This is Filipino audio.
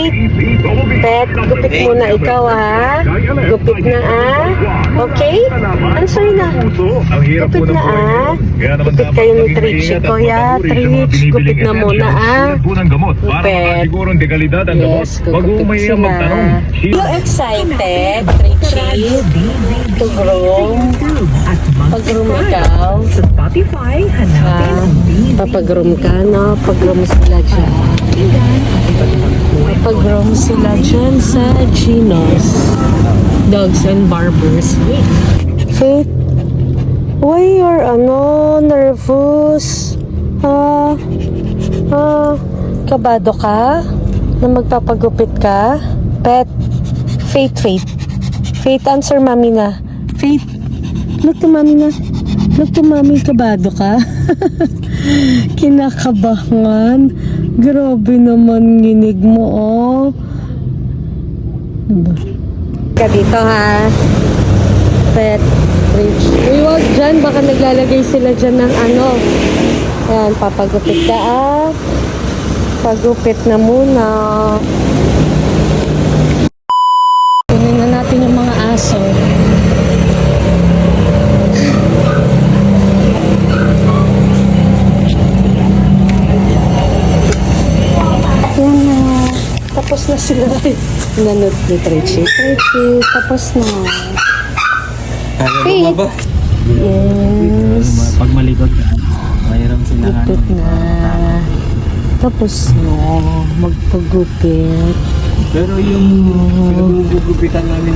Faith. Pet, gupit muna ikaw ha. Gupit na Okay? Answer na. Gupit na Gupit kayo ni Trichy. Kuya, Trich, gupit na muna Gupit. Yes, gugupit sila. You excited, Trichy? To groom? Pag-groom ikaw? Papag-groom ka, no? Pag-groom sila dyan. Pag-groom sila dyan sa Gino's Dogs and Barbers. Faith, why you're nervous? Kabado ka? Na magpapagupit ka? Pet, Faith, answer mami na. Faith, look to mami na. Look to mami, kabado ka? Kinakabahan. Grabe naman nginig mo, Ka dito, ha? Pet, Rich. Uy, wag dyan. Baka naglalagay sila dyan ng Ayan, papagupit ka, Pagupit na muna. Kunin na natin yung mga aso. Tapos na sila. Nanod ni Trichy. Tapos na. Kaya ba? Yes. Pag malikot ka, mayroon silang Gupit na. Tapos na. Magpagupit. Pero yung pinagugupitan namin